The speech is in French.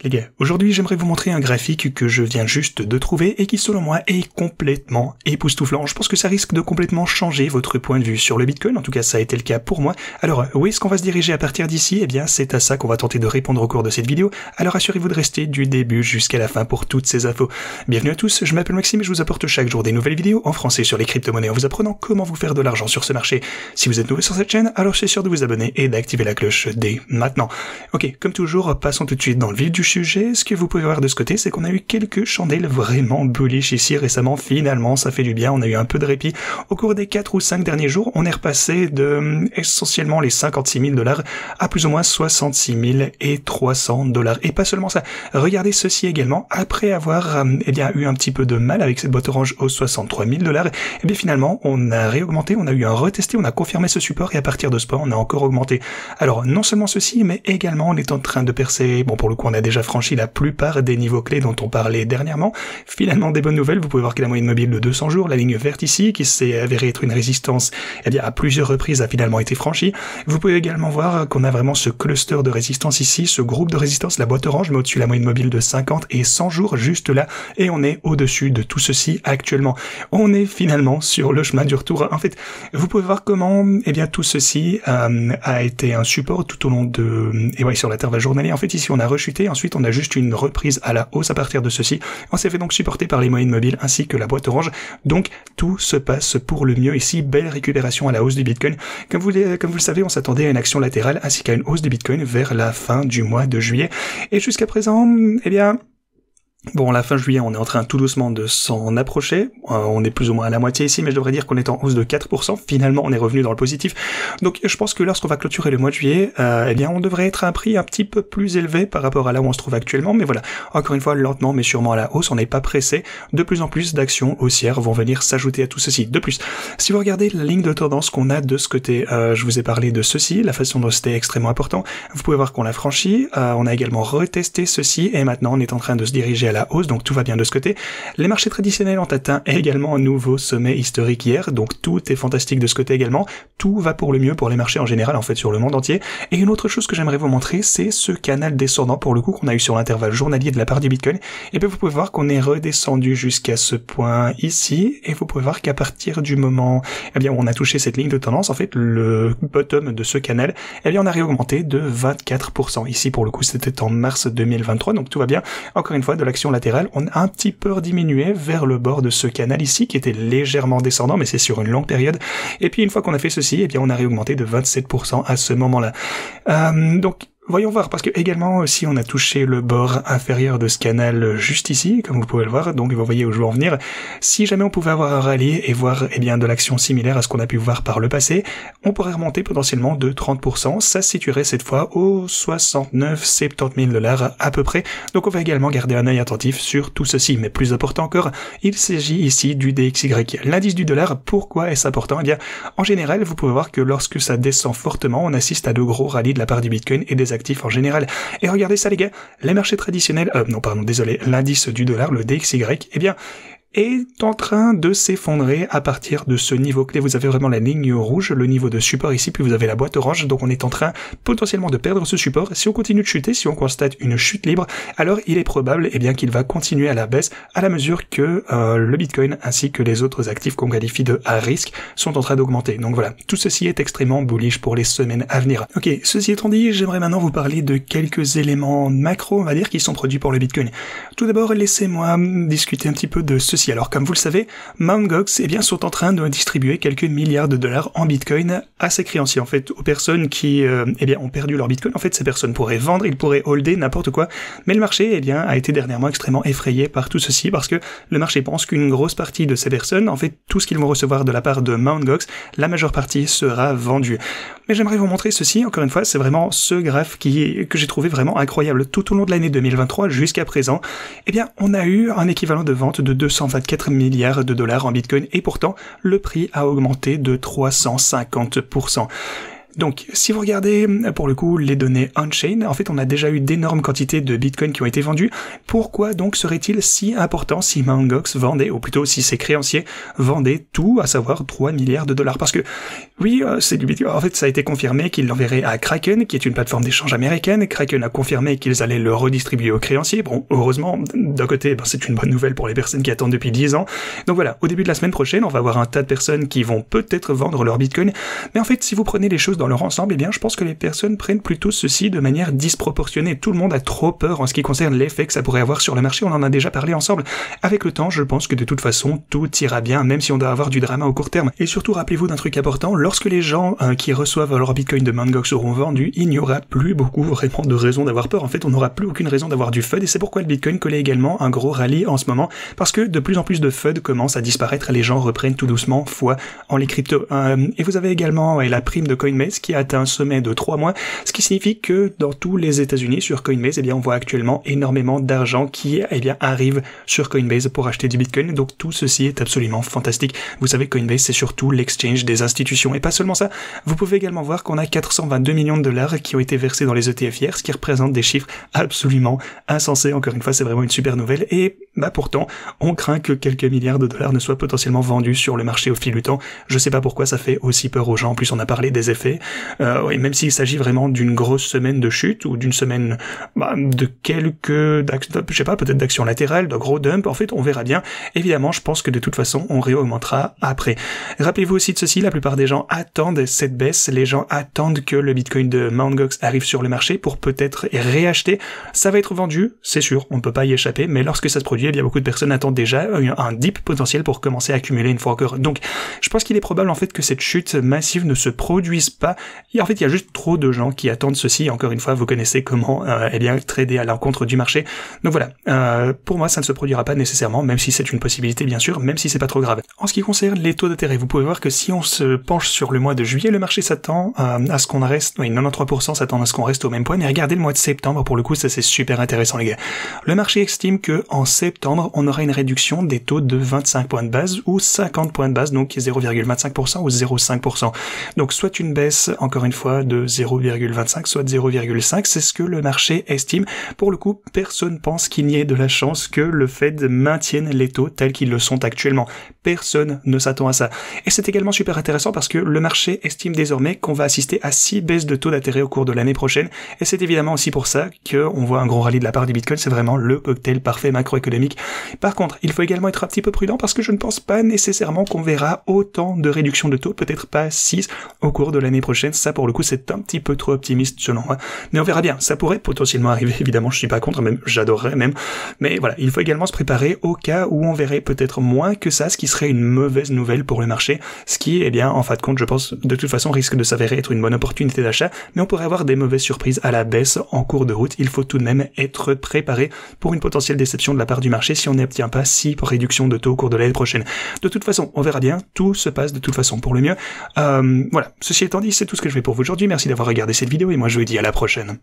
Les gars, aujourd'hui j'aimerais vous montrer un graphique que je viens juste de trouver et qui selon moi est complètement époustouflant. Je pense que ça risque de complètement changer votre point de vue sur le Bitcoin, en tout cas ça a été le cas pour moi. Alors où est-ce qu'on va se diriger à partir d'ici? Eh bien c'est à ça qu'on va tenter de répondre au cours de cette vidéo, alors assurez-vous de rester du début jusqu'à la fin pour toutes ces infos. Bienvenue à tous, je m'appelle Maxime et je vous apporte chaque jour des nouvelles vidéos en français sur les crypto-monnaies en vous apprenant comment vous faire de l'argent sur ce marché. Si vous êtes nouveau sur cette chaîne, alors c'est sûr de vous abonner et d'activer la cloche dès maintenant. Ok, comme toujours, passons tout de suite dans le vif du sujet. Ce que vous pouvez voir de ce côté, c'est qu'on a eu quelques chandelles vraiment bullish ici récemment. Finalement, ça fait du bien. On a eu un peu de répit. Au cours des 4 ou 5 derniers jours, on est repassé de essentiellement les 56 000 $ à plus ou moins 66 300 $. Et pas seulement ça. Regardez ceci également. Après avoir eu un petit peu de mal avec cette boîte orange aux 63 000 $, et bien finalement, on a réaugmenté, on a eu un retesté, on a confirmé ce support et à partir de ce point, on a encore augmenté. Alors, non seulement ceci, mais également, on est en train de percer. Bon, pour le coup, on a déjà franchi la plupart des niveaux clés dont on parlait dernièrement. Finalement, des bonnes nouvelles, vous pouvez voir que la moyenne mobile de 200 jours, la ligne verte ici, qui s'est avérée être une résistance, à plusieurs reprises a finalement été franchie. Vous pouvez également voir qu'on a vraiment ce cluster de résistance ici, ce groupe de résistance, la boîte orange, mais au-dessus la moyenne mobile de 50 et 100 jours, juste là, et on est au-dessus de tout ceci actuellement. On est finalement sur le chemin du retour. En fait, vous pouvez voir comment, tout ceci a été un support tout au long de, sur l'intervalle journalier. En fait, ici, on a rechuté, ensuite, on a juste une reprise à la hausse à partir de ceci. On s'est fait donc supporter par les moyennes mobiles ainsi que la boîte orange. Donc, tout se passe pour le mieux ici. Belle récupération à la hausse du Bitcoin. Comme vous le savez, on s'attendait à une action latérale ainsi qu'à une hausse du Bitcoin vers la fin du mois de juillet. Et jusqu'à présent, bon, la fin juillet, on est en train tout doucement de s'en approcher. On est plus ou moins à la moitié ici, mais je devrais dire qu'on est en hausse de 4%. Finalement, on est revenu dans le positif. Donc, je pense que lorsqu'on va clôturer le mois de juillet, on devrait être à un prix un petit peu plus élevé par rapport à là où on se trouve actuellement. Mais voilà, encore une fois, lentement, mais sûrement à la hausse. On n'est pas pressé. De plus en plus d'actions haussières vont venir s'ajouter à tout ceci. De plus, si vous regardez la ligne de tendance qu'on a de ce côté, je vous ai parlé de ceci, la façon dont c'était extrêmement important. Vous pouvez voir qu'on l'a franchi. On a également retesté ceci et maintenant, on est en train de se diriger à la hausse, donc tout va bien de ce côté. Les marchés traditionnels ont atteint également un nouveau sommet historique hier, donc tout est fantastique de ce côté également. Tout va pour le mieux pour les marchés en général, en fait, sur le monde entier. Et une autre chose que j'aimerais vous montrer, c'est ce canal descendant, pour le coup, qu'on a eu sur l'intervalle journalier de la part du Bitcoin. Et bien, vous pouvez voir qu'on est redescendu jusqu'à ce point ici, et vous pouvez voir qu'à partir du moment, où on a touché cette ligne de tendance, en fait, le bottom de ce canal, on a réaugmenté de 24%. Ici, pour le coup, c'était en mars 2023, donc tout va bien. Encore une fois, de l'action latérale, on a un petit peu diminué vers le bord de ce canal ici, qui était légèrement descendant, mais c'est sur une longue période. Et puis, une fois qu'on a fait ceci, on a réaugmenté de 27% à ce moment-là. Donc, voyons voir, parce que également aussi on a touché le bord inférieur de ce canal juste ici, comme vous pouvez le voir, donc vous voyez où je veux en venir. Si jamais on pouvait avoir un rallye et voir de l'action similaire à ce qu'on a pu voir par le passé, on pourrait remonter potentiellement de 30%, ça se situerait cette fois aux 69-70 000 $ à peu près. Donc on va également garder un œil attentif sur tout ceci, mais plus important encore, il s'agit ici du DXY. L'indice du dollar, pourquoi est-ce important? En général, vous pouvez voir que lorsque ça descend fortement, on assiste à de gros rallyes de la part du Bitcoin et des actifs en général. Et regardez ça les gars, les marchés traditionnels, l'indice du dollar, le DXY, est en train de s'effondrer à partir de ce niveau clé. Vous avez vraiment la ligne rouge, le niveau de support ici, puis vous avez la boîte orange, donc on est en train potentiellement de perdre ce support. Si on continue de chuter, si on constate une chute libre, alors il est probable qu'il va continuer à la baisse à la mesure que le Bitcoin ainsi que les autres actifs qu'on qualifie de à risque sont en train d'augmenter. Donc voilà, tout ceci est extrêmement bullish pour les semaines à venir. Ok, ceci étant dit, j'aimerais maintenant vous parler de quelques éléments macro, on va dire, qui sont produits pour le Bitcoin. Tout d'abord, laissez-moi discuter un petit peu de ceci. Alors, comme vous le savez, Mt. Gox, sont en train de distribuer quelques milliards de dollars en Bitcoin à ses créanciers. En fait, aux personnes qui, ont perdu leur Bitcoin. En fait, ces personnes pourraient vendre, ils pourraient holder n'importe quoi. Mais le marché, a été dernièrement extrêmement effrayé par tout ceci parce que le marché pense qu'une grosse partie de ces personnes, en fait, tout ce qu'ils vont recevoir de la part de Mt. Gox, la majeure partie sera vendue. Mais j'aimerais vous montrer ceci, encore une fois, c'est vraiment ce graphe que j'ai trouvé vraiment incroyable. Tout au long de l'année 2023 jusqu'à présent, on a eu un équivalent de vente de 224 milliards de dollars en Bitcoin et pourtant, le prix a augmenté de 350%. Donc, si vous regardez, pour le coup, les données on-chain, en fait, on a déjà eu d'énormes quantités de Bitcoin qui ont été vendus. Pourquoi donc serait-il si important si Mt. Gox vendait, ou plutôt si ses créanciers vendaient tout, à savoir 3 milliards de dollars? Parce que, oui, c'est du Bitcoin. En fait, ça a été confirmé qu'ils l'enverraient à Kraken, qui est une plateforme d'échange américaine. Kraken a confirmé qu'ils allaient le redistribuer aux créanciers. Bon, heureusement, d'un côté, c'est une bonne nouvelle pour les personnes qui attendent depuis 10 ans. Donc voilà, au début de la semaine prochaine, on va avoir un tas de personnes qui vont peut-être vendre leur Bitcoin. Mais en fait, si vous prenez les choses dans leur ensemble, eh bien, je pense que les personnes prennent plutôt ceci de manière disproportionnée. Tout le monde a trop peur en ce qui concerne l'effet que ça pourrait avoir sur le marché. On en a déjà parlé ensemble. Avec le temps, je pense que de toute façon, tout ira bien, même si on doit avoir du drama au court terme. Et surtout, rappelez-vous d'un truc important, lorsque les gens qui reçoivent leur Bitcoin de Mt. Gox seront vendus, il n'y aura plus beaucoup vraiment de raisons d'avoir peur. En fait, on n'aura plus aucune raison d'avoir du FUD, et c'est pourquoi le Bitcoin connaît également un gros rallye en ce moment, parce que de plus en plus de FUD commencent à disparaître et les gens reprennent tout doucement foi en les cryptos. Et vous avez également la prime de Coinbase qui a atteint un sommet de 3 mois, ce qui signifie que dans tous les États-Unis sur Coinbase, eh bien, on voit actuellement énormément d'argent qui, eh bien, arrive sur Coinbase pour acheter du Bitcoin. Donc tout ceci est absolument fantastique. Vous savez, Coinbase, c'est surtout l'exchange des institutions. Et pas seulement ça, vous pouvez également voir qu'on a 422 millions de dollars qui ont été versés dans les ETF hier, ce qui représente des chiffres absolument insensés. Encore une fois, c'est vraiment une super nouvelle. Et pourtant, on craint que quelques milliards de dollars ne soient potentiellement vendus sur le marché au fil du temps. Je sais pas pourquoi ça fait aussi peur aux gens. En plus, on a parlé des effets. Et même s'il s'agit vraiment d'une grosse semaine de chute ou d'une semaine de quelques, je sais pas, peut-être d'actions latérales, de gros dumps, en fait, on verra bien. Évidemment, je pense que de toute façon, on réaugmentera après. Rappelez-vous aussi de ceci, la plupart des gens attendent cette baisse. Les gens attendent que le Bitcoin de Mt. Gox arrive sur le marché pour peut-être réacheter. Ça va être vendu, c'est sûr, on ne peut pas y échapper, mais lorsque ça se produit, eh bien, beaucoup de personnes attendent déjà un dip potentiel pour commencer à accumuler une fois encore. Donc, je pense qu'il est probable, en fait, que cette chute massive ne se produise pas. Et en fait, il y a juste trop de gens qui attendent ceci. Encore une fois, vous connaissez comment, eh bien, trader à l'encontre du marché. Donc voilà. Pour moi, ça ne se produira pas nécessairement, même si c'est une possibilité, bien sûr, même si c'est pas trop grave. En ce qui concerne les taux d'intérêt, vous pouvez voir que si on se penche sur le mois de juillet, le marché s'attend à ce qu'on reste, 93% s'attendent à ce qu'on reste au même point, mais regardez le mois de septembre, pour le coup, ça c'est super intéressant, les gars. Le marché estime que en septembre, on aura une réduction des taux de 25 points de base ou 50 points de base, donc 0,25% ou 0,5%. Donc soit une baisse, encore une fois, de 0,25, soit de 0,5, c'est ce que le marché estime. Pour le coup, personne pense qu'il y ait de la chance que le Fed maintienne les taux tels qu'ils le sont actuellement. Personne ne s'attend à ça. Et c'est également super intéressant parce que le marché estime désormais qu'on va assister à 6 baisses de taux d'intérêt au cours de l'année prochaine. Et c'est évidemment aussi pour ça qu'on voit un gros rallye de la part du Bitcoin. C'est vraiment le cocktail parfait macroéconomique. Par contre, il faut également être un petit peu prudent parce que je ne pense pas nécessairement qu'on verra autant de réduction de taux, peut-être pas 6 au cours de l'année prochaine. Ça, pour le coup, c'est un petit peu trop optimiste selon moi. Mais on verra bien. Ça pourrait potentiellement arriver. Évidemment, je suis pas contre, même j'adorerais même. Mais voilà, il faut également se préparer au cas où on verrait peut-être moins que ça, ce qui serait une mauvaise nouvelle pour le marché, ce qui, eh bien, en fin de compte, je pense, de toute façon, risque de s'avérer être une bonne opportunité d'achat, mais on pourrait avoir des mauvaises surprises à la baisse en cours de route. Il faut tout de même être préparé pour une potentielle déception de la part du marché si on n'obtient pas 6 réductions de taux au cours de l'année prochaine. De toute façon, on verra bien, tout se passe de toute façon pour le mieux. Voilà, ceci étant dit, c'est tout ce que je fais pour vous aujourd'hui. Merci d'avoir regardé cette vidéo et moi je vous dis à la prochaine.